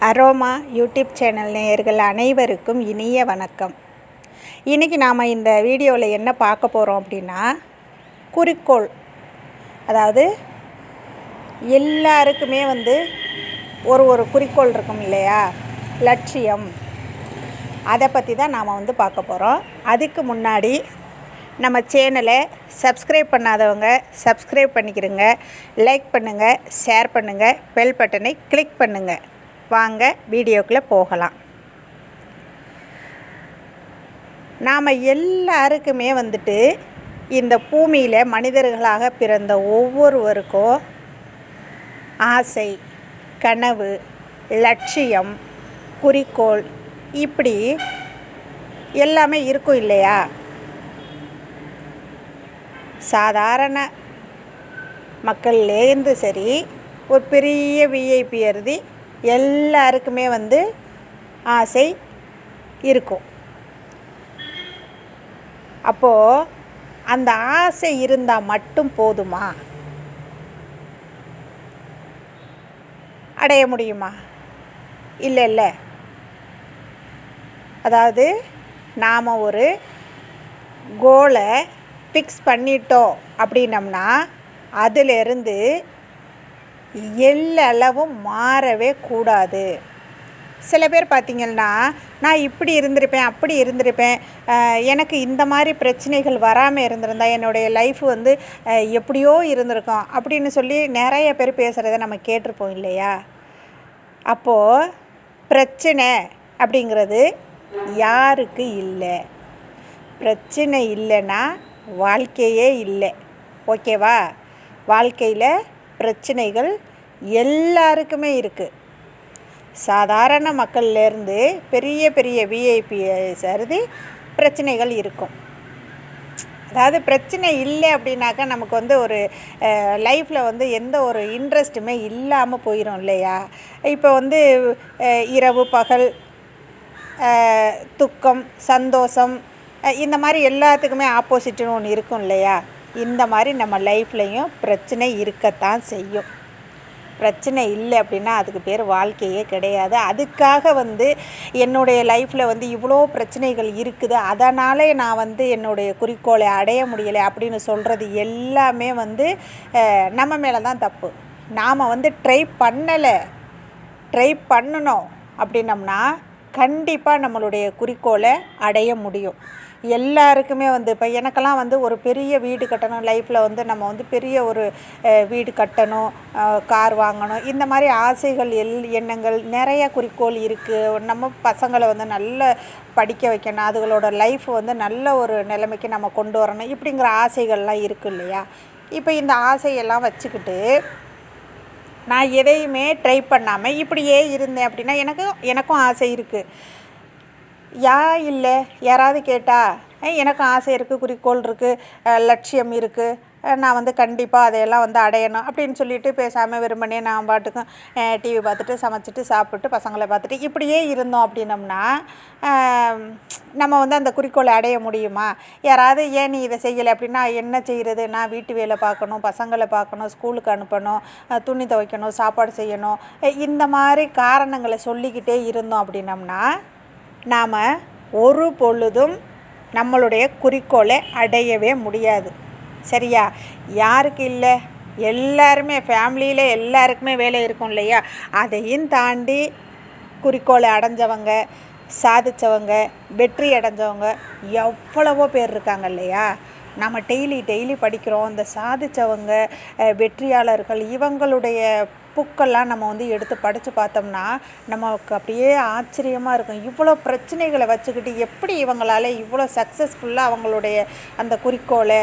Aroma YouTube channel நேயர்கள் அனைவருக்கும் இனிய வணக்கம். இன்றைக்கி நாம் இந்த வீடியோவில் என்ன பார்க்க போகிறோம் அப்படின்னா, குறிக்கோள். அதாவது எல்லாருக்குமே ஒரு குறிக்கோள் இருக்கும் இல்லையா, லட்சியம். அதை பற்றி தான் நாம் பார்க்க போகிறோம். அதுக்கு முன்னாடி நம்ம சேனலை சப்ஸ்கிரைப் பண்ணாதவங்க சப்ஸ்கிரைப் பண்ணிக்கிறங்க, லைக் பண்ணுங்கள், ஷேர் பண்ணுங்கள், பெல் பட்டனை கிளிக் பண்ணுங்கள். வாங்க வீடியோக்குள்ளே போகலாம். நாம் எல்லாருக்குமே இந்த பூமியில் மனிதர்களாக பிறந்த ஒவ்வொருவருக்கும் ஆசை, கனவு, லட்சியம், குறிக்கோள் இப்படி எல்லாமே இருக்கும் இல்லையா. சாதாரண மக்கள்லேருந்து சரி, ஒரு பெரிய விஐபி எழுதி எல்லாருக்குமே ஆசை இருக்கும். அப்போது அந்த ஆசை இருந்தால் மட்டும் போதுமா? அடைய முடியுமா? இல்லை. அதாவது நாம் ஒரு கோலை ஃபிக்ஸ் பண்ணிட்டோம் அப்படின்னம்னா அதிலிருந்து எல்லளவும் மாறவே கூடாது. சில பேர் பார்த்திங்கன்னா, நான் இப்படி இருந்திருப்பேன், அப்படி இருந்திருப்பேன், எனக்கு இந்த மாதிரி பிரச்சனைகள் வராமல் இருந்திருந்தா என்னுடைய லைஃப் எப்படியோ இருந்திருக்கும் அப்படின்னு சொல்லி நிறைய பேர் பேசுகிறத நம்ம கேட்டிருப்போம் இல்லையா. அப்போது பிரச்சனை அப்படிங்கிறது யாருக்கு இல்லை? பிரச்சனை இல்லைன்னா வாழ்க்கையே இல்லை. ஓகேவா? வாழ்க்கையில் பிரச்சனைகள் எல்லாருக்குமே இருக்குது. சாதாரண மக்கள்லேருந்து பெரிய பெரிய விஐபி சருதி பிரச்சனைகள் இருக்கும். அதாவது பிரச்சனை இல்லை அப்படின்னாக்கா நமக்கு ஒரு லைஃப்பில் எந்த ஒரு இன்ட்ரெஸ்ட்டுமே இல்லாமல் போயிடும் இல்லையா. இப்போ இரவு பகல், துக்கம், சந்தோஷம், இந்த மாதிரி எல்லாத்துக்குமே ஆப்போசிட்டுன்னு ஒன்று இருக்கும் இல்லையா. இந்த மாதிரி நம்ம லைஃப்லையும் பிரச்சனை இருக்கத்தான் செய்யும். பிரச்சனை இல்லை அப்படின்னா அதுக்கு பேர் வாழ்க்கையே கிடையாது. அதுக்காக என்னுடைய லைஃப்பில் இவ்வளோ பிரச்சனைகள் இருக்குது, அதனாலே நான் என்னுடைய குறிக்கோளை அடைய முடியலை அப்படின்னு சொல்கிறது எல்லாமே நம்ம மேலே தான் தப்பு. நாம் ட்ரை பண்ணணும் அப்படின்னம்னா கண்டிப்பாக நம்மளுடைய குறிக்கோளை அடைய முடியும். எல்லாருக்குமே இப்போ எனக்கெல்லாம் ஒரு பெரிய வீடு கட்டணும், லைஃப்பில் நம்ம பெரிய ஒரு வீடு கட்டணும், கார் வாங்கணும், இந்த மாதிரி ஆசைகள் எண்ணங்கள் நிறைய குறிக்கோள் இருக்குது. நம்ம பசங்களை நல்ல படிக்க வைக்கணும், அதுகளோட லைஃப் நல்ல ஒரு நிலைமைக்கு நம்ம கொண்டு வரணும், இப்படிங்கிற ஆசைகள்லாம் இருக்குது இல்லையா. இப்போ இந்த ஆசையெல்லாம் வச்சுக்கிட்டு நான் எதையுமே ட்ரை பண்ணாமல் இப்படியே இருந்தேன் அப்படின்னா எனக்கும் ஆசை இருக்குது. இல்லை யாராவது கேட்டால் எனக்கும் ஆசை இருக்குது, குறிக்கோள் இருக்குது, லட்சியம் இருக்குது, நான் கண்டிப்பாக அதையெல்லாம் அடையணும் அப்படின்னு சொல்லிட்டு பேசாமல் வெறுமனே நான் பாட்டுக்கும் டிவி பார்த்துட்டு சமைச்சிட்டு சாப்பிட்டு பசங்களை பார்த்துட்டு இப்படியே இருந்தோம் அப்படின்னம்னா நம்ம அந்த குறிக்கோளை அடைய முடியுமா? யாராவது ஏன் நீ இதை செய்யலை அப்படின்னா என்ன செய்கிறது? நான் வீட்டு வேலை பார்க்கணும், பசங்களை பார்க்கணும், ஸ்கூலுக்கு அனுப்பணும், துணி துவைக்கணும், சாப்பாடு செய்யணும், இந்த மாதிரி காரணங்களை சொல்லிக்கிட்டே இருந்தோம் அப்படின்னம்னா நாம் ஒரு பொழுதும் நம்மளுடைய குறிக்கோளை அடையவே முடியாது. சரியா? யாருக்கு இல்லை? எல்லாருமே ஃபேமிலியில் எல்லாருக்குமே வேலை இருக்கும் இல்லையா. அதையும் தாண்டி குறிக்கோளை அடைஞ்சவங்க, சாதித்தவங்க, வெற்றி அடைஞ்சவங்க எவ்வளவோ பேர் இருக்காங்க இல்லையா. நம்ம டெய்லி படிக்கிறோம். இந்த சாதித்தவங்க, வெற்றியாளர்கள், இவங்களுடைய புக்கெல்லாம் நம்ம எடுத்து படித்து பார்த்தோம்னா நமக்கு அப்படியே ஆச்சரியமாக இருக்கும். இவ்வளோ பிரச்சனைகளை வச்சுக்கிட்டு எப்படி இவங்களால் இவ்வளோ சக்ஸஸ்ஃபுல்லாக அவங்களுடைய அந்த குறிக்கோளை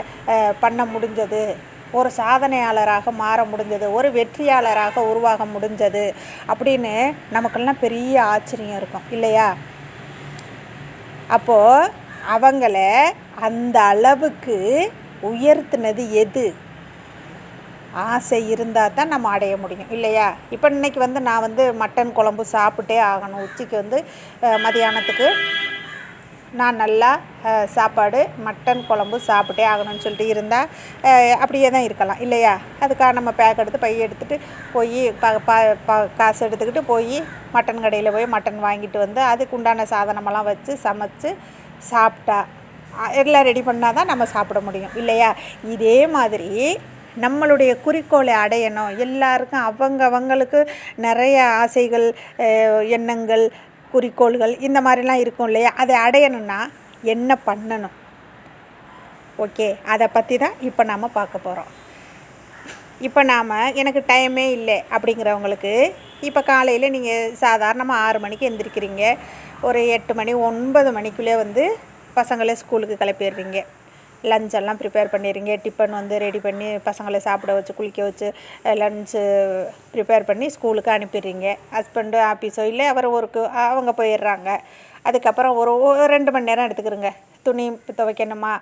பண்ண முடிஞ்சது, ஒரு சாதனையாளராக மாற முடிஞ்சது, ஒரு வெற்றியாளராக உருவாக முடிஞ்சது அப்படின்னு நமக்கெல்லாம் பெரிய ஆச்சரியம் இருக்கும் இல்லையா. அப்போது அவங்கள அந்த அளவுக்கு உயர்த்தினது எது? ஆசை இருந்தால் தான் நம்ம அடைய முடியும் இல்லையா. இப்போ இன்றைக்கி நான் மட்டன் குழம்பு சாப்பிட்டே ஆகணும், உச்சிக்கு மதியானத்துக்கு நான் நல்லா சாப்பாடு மட்டன் குழம்பு சாப்பிட்டே ஆகணும்னு சொல்லிட்டு இருந்தால் அப்படியே தான் இருக்கலாம் இல்லையா? அதுக்காக நம்ம பேக் எடுத்து பைய எடுத்துகிட்டு போய் காசு எடுத்துக்கிட்டு போய் மட்டன் கடையில் போய் மட்டன் வாங்கிட்டு வந்து அதுக்கு உண்டான சாதனமெல்லாம் வச்சு சமைச்சு சாப்பிட்டா எல்லாம் ரெடி பண்ணால் தான் நம்ம சாப்பிட முடியும் இல்லையா? இதே மாதிரி நம்மளுடைய குறிக்கோளை அடையணும். எல்லாருக்கும் அவங்களுக்கு நிறைய ஆசைகள், எண்ணங்கள், குறிக்கோள்கள் இந்த மாதிரிலாம் இருக்கும் இல்லையா? அதை அடையணும்னா என்ன பண்ணணும்? ஓகே, அதை பற்றி தான் இப்போ நாம் பார்க்க போகிறோம். இப்போ நாம் எனக்கு டைமே இல்லை அப்படிங்கிறவங்களுக்கு இப்போ காலையில் நீங்கள் சாதாரணமாக 6 மணிக்கு எந்திரிக்கிறீங்க. ஒரு 8 மணி 9 மணிக்குள்ளே வந்து பசங்களை ஸ்கூலுக்கு கிளப்பிடுறீங்க. லஞ்செல்லாம் ப்ரிப்பேர் பண்ணிடுறீங்க. டிஃபன் வந்து ரெடி பண்ணி பசங்களை சாப்பிட வச்சு குளிக்க வச்சு லன்ச்சு ப்ரிப்பேர் பண்ணி ஸ்கூலுக்கு அனுப்பிடுறீங்க. ஹஸ்பண்டு ஆஃபீஸோ இல்லை அவர் ஒர்க்கு அவங்க போயிடுறாங்க. அதுக்கப்புறம் ஒரு 2 மணி நேரம் எடுத்துக்கிறோங்க. துணி துவைக்கணுமா,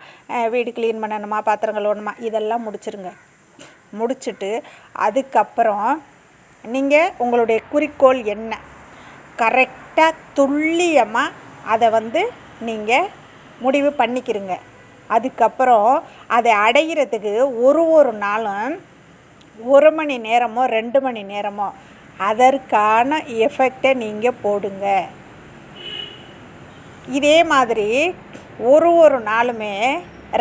வீடு க்ளீன் பண்ணணுமா, பாத்திரங்கள் ஓடணுமா, இதெல்லாம் முடிச்சிருங்க. முடிச்சுட்டு அதுக்கப்புறம் நீங்கள் உங்களுடைய குறிக்கோள் என்ன கரெக்டாக துல்லியமாக அதை வந்து நீங்கள் முடிவு பண்ணிக்கிறீங்க. அதுக்கப்புறம் அதை அடைகிறதுக்கு ஒரு நாளும் 1 மணி நேரமோ 2 மணி நேரமோ அதற்கான எஃபெக்டை நீங்கள் போடுங்க. இதே மாதிரி ஒரு நாளுமே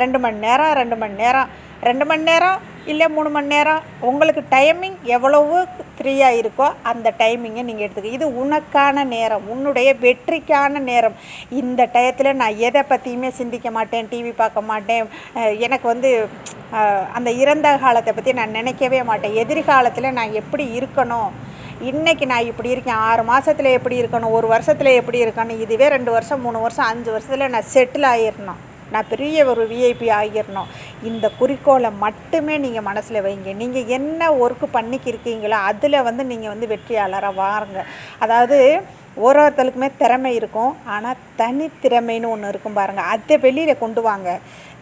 2 மணி நேரம் 2 மணி நேரம் 2 மணி நேரம் இல்லை 3 மணி நேரம் உங்களுக்கு டைமிங் எவ்வளவு ஃப்ரீயாக இருக்கோ அந்த டைமிங்கை நீங்கள் எடுத்துக்க. இது உனக்கான நேரம், உன்னுடைய வெற்றிக்கான நேரம். இந்த டயத்தில் நான் எதை பற்றியுமே சிந்திக்க மாட்டேன், டிவி பார்க்க மாட்டேன். எனக்கு வந்து அந்த இறந்த காலத்தை பற்றி நான் நினைக்கவே மாட்டேன். எதிர்காலத்தில் நான் எப்படி இருக்கணும், இன்றைக்கி நான் இப்படி இருக்கேன், 6 மாதத்தில் எப்படி இருக்கணும், 1 வருஷத்தில் எப்படி இருக்கணும், இதுவே 2 வருஷம் 3 வருஷம் 5 வருஷத்தில் நான் செட்டில் ஆகிடணும், நான் பெரிய ஒரு விஐபி ஆகிடணும். இந்த குறிக்கோளை மட்டுமே நீங்கள் மனசில் வைங்க. நீங்கள் என்ன ஒர்க்கு பண்ணிக்கிருக்கீங்களோ அதில் வந்து நீங்கள் வந்து வெற்றியாளராக வாருங்க. அதாவது ஒருத்தருக்குமே திறமை இருக்கும், ஆனால் தனித்திறமைன்னு ஒன்று இருக்கும் பாருங்கள், அதை வெளியில் கொண்டு வாங்க.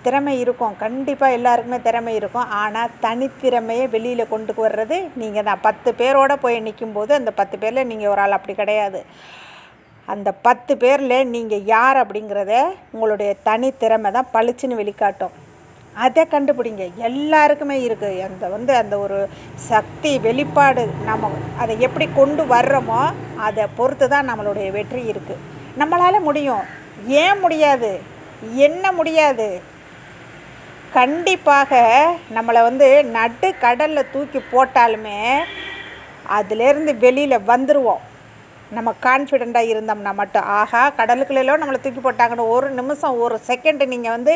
திறமை இருக்கும், கண்டிப்பாக எல்லாருக்குமே திறமை இருக்கும், ஆனால் தனித்திறமையை வெளியில் கொண்டு வர்றது நீங்கள் தான். 10 பேரோடு போய் நிற்கும்போது அந்த 10 பேரில் நீங்கள் ஒரு ஆள் அப்படி கிடையாது. அந்த 10 பேரில் நீங்கள் யார் அப்படிங்கிறத உங்களுடைய தனித்திறமை தான் பளிச்சுன்னு வெளிக்காட்டும். அதை கண்டுபிடிங்க. எல்லாருக்குமே இருக்குது அந்த ஒரு சக்தி வெளிப்பாடு. நம்ம அதை எப்படி கொண்டு வர்றோமோ அதை பொறுத்து தான் நம்மளுடைய வெற்றி இருக்குது. நம்மளால் முடியும். ஏன் முடியாது, என்ன முடியாது? கண்டிப்பாக நம்மளை வந்து நடு கடலில் தூக்கி போட்டாலுமே அதிலேருந்து வெளியில் வந்துடுவோம். நம்ம கான்ஃபிடெண்ட்டாக இருந்தோம்னா மட்டும். ஆஹா, கடலுக்குள்ளெல்லாம் நம்மளை தூக்கி போட்டாங்கன்னு 1 நிமிஷம் 1 செகண்டு நீங்கள் வந்து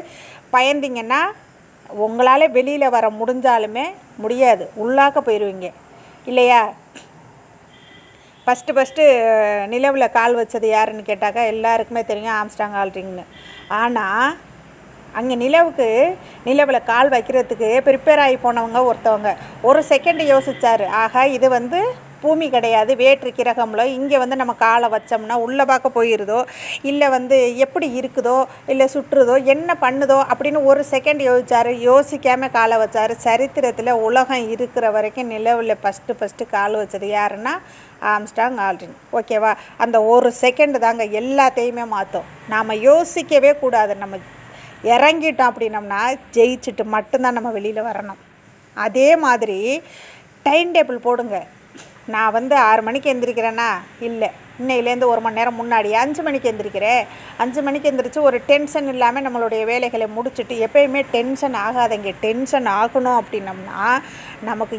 பயந்தீங்கன்னா உங்களால் வெளியில் வர முடிஞ்சாலுமே முடியாது, உள்ளாக்க போயிடுவீங்க இல்லையா? ஃபஸ்ட்டு நிலவில் கால் வச்சது யாருன்னு கேட்டாக்கா எல்லாருக்குமே தெரியும், ஆம்ஸ்ட்ராங் ஆல்ட்ரிங்னு. ஆனால் அங்கே நிலவில் கால் வைக்கிறதுக்கு ப்ரிப்பேர் ஆகி போனவங்க ஒருத்தவங்க 1 செகண்டு யோசித்தார். ஆகா, இது வந்து பூமி கிடையாது, வேற்று கிரகம்ல, இங்கே வந்து நம்ம காலை வச்சோம்னா உள்ளே பார்க்க போயிடுதோ, இல்லை வந்து எப்படி இருக்குதோ, இல்லை சுற்றுதோ, என்ன பண்ணுதோ அப்படின்னு 1 செகண்ட் யோசித்தார். யோசிக்காமல் காலை வச்சார். சரித்திரத்தில் உலகம் இருக்கிற வரைக்கும் நிலவில் ஃபஸ்ட்டு கால் வச்சது யாருன்னா ஆம்ஸ்ட்ராங் ஆல்ட்ரின். ஓகேவா? அந்த 1 செகண்டு தாங்க எல்லாத்தையுமே மாற்றும். நாம் யோசிக்கவே கூடாது. நம்ம இறங்கிட்டோம் அப்படின்னம்னா ஜெயிச்சுட்டு மட்டும்தான் நம்ம வெளியில் வரணும். அதே மாதிரி டைம் டேபிள் போடுங்க. நான் வந்து 6 மணிக்கு எந்திரிக்கிறேன்னா இல்லை, இன்னையிலேருந்து 1 மணி நேரம் முன்னாடி 5 மணிக்கு எந்திரிக்கிறேன். 5 மணிக்கு எந்திரிச்சு ஒரு டென்ஷன் இல்லாமல் நம்மளுடைய வேலைகளை முடிச்சுட்டு, எப்போயுமே டென்ஷன் ஆகாதங்க. டென்ஷன் ஆகணும் அப்படின்னம்னா நமக்கு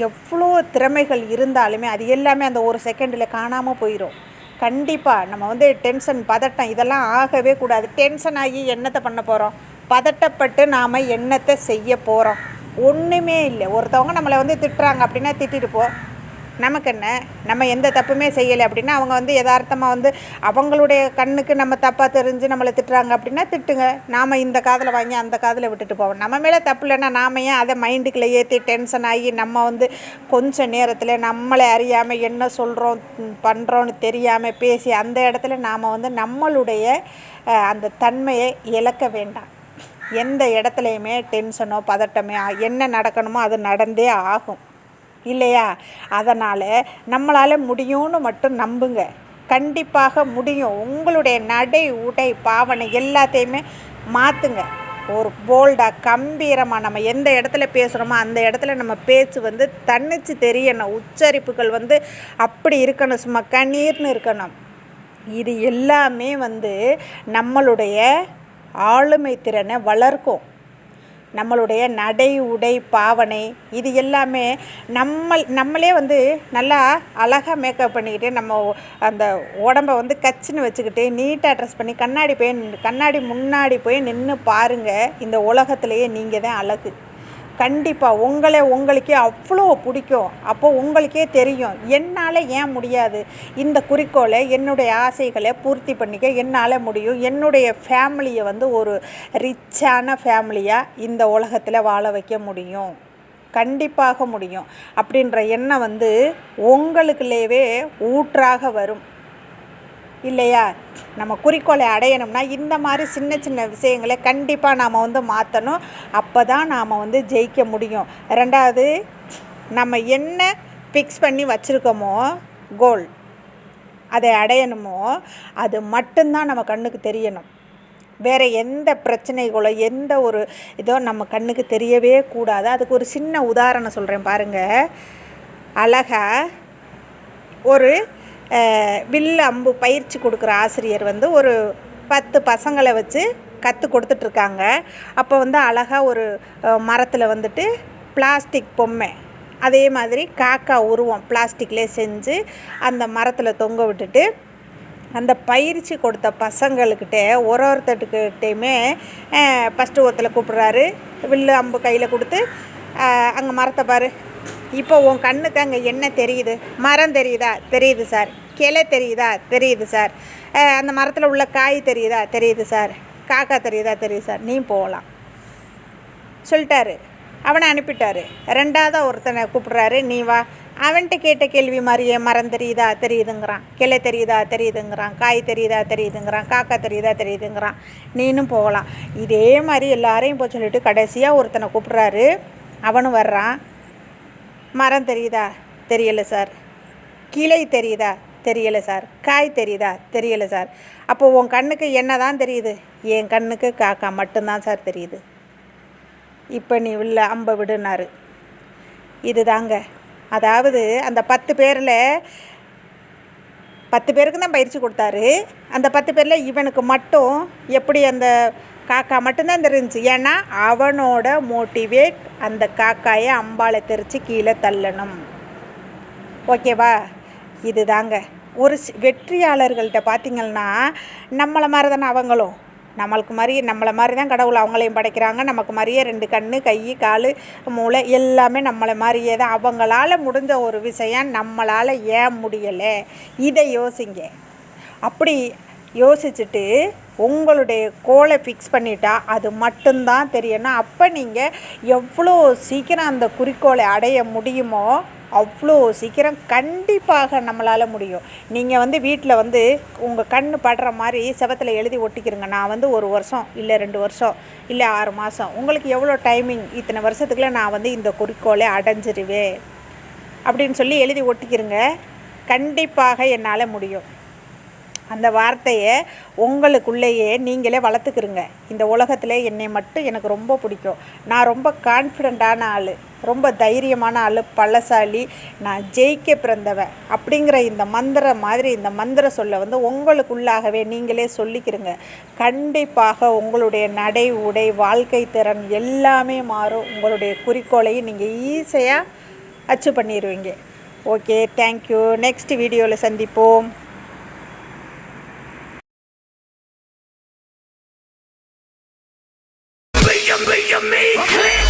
எவ்வளோ திறமைகள் இருந்தாலுமே அது எல்லாமே அந்த 1 செகண்டில் காணாமல் போயிடும். கண்டிப்பாக நம்ம வந்து டென்ஷன், பதட்டம் இதெல்லாம் ஆகவே கூடாது. டென்ஷன் ஆகி என்னத்தை பண்ண போகிறோம்? பதட்டப்பட்டு நாம் என்னத்தை செய்ய போகிறோம்? ஒன்றுமே இல்லை. ஒருத்தவங்க நம்மளை வந்து திட்டுறாங்க அப்படின்னா திட்டிட்டு போ, நமக்கு என்ன, நம்ம எந்த தப்புமே செய்யலை அப்படின்னா அவங்க வந்து யதார்த்தமாக வந்து அவங்களுடைய கண்ணுக்கு நம்ம தப்பாக தெரிஞ்சு நம்மளை திட்டுறாங்க அப்படின்னா திட்டுங்க. நாம் இந்த காதில் வாங்கி அந்த காதில் விட்டுட்டு போவோம். நம்ம மேலே தப்பு இல்லைன்னா நாம் ஏன் அதை மைண்டுக்குள்ளே ஏற்றி டென்ஷன் ஆகி நம்ம வந்து கொஞ்சம் நேரத்தில் நம்மளை அறியாமல் என்ன சொல்கிறோம் பண்ணுறோன்னு தெரியாமல் பேசி அந்த இடத்துல நாம் வந்து நம்மளுடைய அந்த தன்மையை இழக்க வேண்டாம். எந்த இடத்துலையுமே டென்ஷனோ பதட்டமே என்ன நடக்கணுமோ அது நடந்தே ஆகும் இல்லையா? அதனால் நம்மளால் முடியும்னு மட்டும் நம்புங்க. கண்டிப்பாக முடியும். உங்களுடைய நடை உடை பாவனை எல்லாத்தையுமே மாற்றுங்க. ஒரு போல்டாக கம்பீரமாக நம்ம எந்த இடத்துல பேசுகிறோமோ அந்த இடத்துல நம்ம பேச்சு வந்து தன்னிச்சு தெரியணும். உச்சரிப்புகள் வந்து அப்படி இருக்கணும், சும்மா கண்ணீர்னு இருக்கணும். இது எல்லாமே வந்து நம்மளுடைய ஆளுமை திறனை வளர்க்கும். நம்மளுடைய நடை உடை பாவனை இது எல்லாமே நம்மளே வந்து நல்லா அழகாக மேக்கப் பண்ணிக்கிட்டு நம்ம அந்த உடம்பை வந்து கச்சின்னு வச்சுக்கிட்டு நீட்டாக ட்ரெஸ் பண்ணி கண்ணாடி முன்னாடி போய் நின்று பாருங்கள். இந்த உலகத்துலேயே நீங்கள் தான் அழகு. கண்டிப்பாக உங்களுக்கே அவ்வளோ பிடிக்கும். அப்போ உங்களுக்கே தெரியும், என்னால் ஏன் முடியாது, இந்த குறிக்கோளை என்னுடைய ஆசைகளை பூர்த்தி பண்ணிக்க என்னால் முடியும். என்னுடைய ஃபேமிலியை வந்து ஒரு ரிச்சான ஃபேமிலியாக இந்த உலகத்தில் வாழ வைக்க முடியும். கண்டிப்பாக முடியும் அப்படின்ற எண்ணம் வந்து உங்களுக்குள்ளேவே ஊற்றாக வரும் இல்லையா? நம்ம குறிக்கோளை அடையணும்னா இந்த மாதிரி சின்ன சின்ன விஷயங்களை கண்டிப்பாக நாம் வந்து மாற்றணும். அப்போ தான் நாம் வந்து ஜெயிக்க முடியும். ரெண்டாவது, நம்ம என்ன ஃபிக்ஸ் பண்ணி வச்சுருக்கோமோ கோல், அதை அடையணுமோ அது மட்டும்தான் நம்ம கண்ணுக்கு தெரியணும். வேறு எந்த பிரச்சனைகளோ எந்த ஒரு இதோ நம்ம கண்ணுக்கு தெரியவே கூடாது. அதுக்கு ஒரு சின்ன உதாரணம் சொல்கிறேன் பாருங்கள். அழகாக ஒரு வில் அம்பு பயிற்சி கொடுக்குற ஆசிரியர் வந்து ஒரு 10 பசங்களை வச்சு கற்றுக் கொடுத்துட்ருக்காங்க. அப்போ வந்து அழகாக ஒரு மரத்தில் வந்துட்டு பிளாஸ்டிக் பொம்மை, அதே மாதிரி காக்கா உருவம் பிளாஸ்டிக்லேயே செஞ்சு அந்த மரத்தில் தொங்க விட்டுட்டு அந்த பயிற்சி கொடுத்த பசங்கள்கிட்ட ஒருத்தட்டுக்கிட்டையுமே ஃபஸ்ட்டு ஒருத்தரை கூப்பிட்றாரு. வில்லு அம்பு கையில் கொடுத்து, அங்கே மரத்தை பாரு, இப்போ உன் கண்ணுக்கு அங்கே என்ன தெரியுது? மரம் தெரியுதா? தெரியுது சார். கிளை தெரியுதா? தெரியுது சார். அந்த மரத்தில் உள்ள காய் தெரியுதா? தெரியுது சார். காக்கா தெரியுதா? தெரியுது சார். நீ போகலாம் சொல்லிட்டாரு. அவனை அனுப்பிட்டாரு. ரெண்டாவதாக ஒருத்தனை கூப்பிட்றாரு, நீ வா. அவன்கிட்ட கேட்ட கேள்வி மாதிரியே மரம் தெரியுதா? தெரியுதுங்கிறான். கிளை தெரியுதா? தெரியுதுங்கிறான். காய் தெரியுதா? தெரியுதுங்கிறான். காக்கா தெரியுதா? தெரியுதுங்கிறான். நீனும் போகலாம். இதே மாதிரி எல்லாரையும் போய் சொல்லிவிட்டு கடைசியாக ஒருத்தனை கூப்பிட்றாரு. அவனும் வர்றான். மரம் தெரியுதா? தெரியலை சார். கிளை தெரியுதா? தெரியலை சார். காய் தெரியுதா? தெரியலை சார். அப்போது உன் கண்ணுக்கு என்ன தான் தெரியுது? என் கண்ணுக்கு காக்கா மட்டும்தான் சார் தெரியுது. இப்போ நீ உள்ள அம்பை விடுனாரு. இது தாங்க, அதாவது அந்த 10 பேரில் 10 பேருக்கு தான் பயிற்சி கொடுத்தாரு. அந்த 10 பேரில் இவனுக்கு மட்டும் எப்படி அந்த காக்கா மட்டும்தான் தெரிஞ்சிச்சு. ஏன்னா அவனோட மோட்டிவேட் அந்த காக்காயை அம்பாலை தெரித்து கீழே தள்ளணும். ஓகேவா? இது தாங்க ஒரு வெற்றியாளர்கள்ட்ட பார்த்திங்கன்னா நம்மளை மாதிரி தானே அவங்களும். நம்மளை மாதிரி தான் கடவுள் அவங்களையும் படைக்கிறாங்க. நமக்கு மாதிரியே 2 கண், கை, கால், மூளை எல்லாமே நம்மளை மாதிரியே தான். அவங்களால முடிஞ்ச ஒரு விஷயம் நம்மளால் ஏன் முடியலை? இதை யோசிங்க. அப்படி யோசிச்சுட்டு உங்களுடைய கோலை ஃபிக்ஸ் பண்ணிட்டா அது மட்டும்தான் தெரியணும். அப்போ நீங்கள் எவ்வளோ சீக்கிரம் அந்த குறிக்கோளை அடைய முடியுமோ அவ்வளோ சீக்கிரம் கண்டிப்பாக நம்மளால் முடியும். நீங்கள் வந்து வீட்டில் வந்து உங்கள் கண் படுற மாதிரி செவத்தில் எழுதி ஒட்டிக்கிறங்க. நான் வந்து 1 வருஷம் இல்லை 2 வருஷம் இல்லை 6 மாதம், உங்களுக்கு எவ்வளோ டைமிங், இத்தனை வருஷத்துக்குள்ளே நான் வந்து இந்த குறிக்கோளை அடைஞ்சிருவேன் அப்படின்னு சொல்லி எழுதி ஒட்டிக்கிறங்க. கண்டிப்பாக என்னால் முடியும். அந்த வார்த்தையை உங்களுக்குள்ளேயே நீங்களே வளர்த்துக்கிறங்க. இந்த உலகத்தில் என்னை மட்டும் எனக்கு ரொம்ப பிடிக்கும். நான் ரொம்ப கான்ஃபிடெண்ட்டான ஆள், ரொம்ப தைரியமான ஆள், பலசாலி, நான் ஜெயிக்க பிறந்தவன் அப்படிங்கிற இந்த மந்திரம் மாதிரி இந்த மந்திர சொல்ல வந்து உங்களுக்குள்ளாகவே நீங்களே சொல்லிக்கிறங்க. கண்டிப்பாக உங்களுடைய நடை உடை வாழ்க்கை திறன் எல்லாமே மாறும். உங்களுடைய குறிக்கோளையும் நீங்கள் ஈஸியாக அச்சீவ் பண்ணிடுவீங்க. Okay, thank you. நெக்ஸ்ட் வீடியோவில் சந்திப்போம். Make me clear.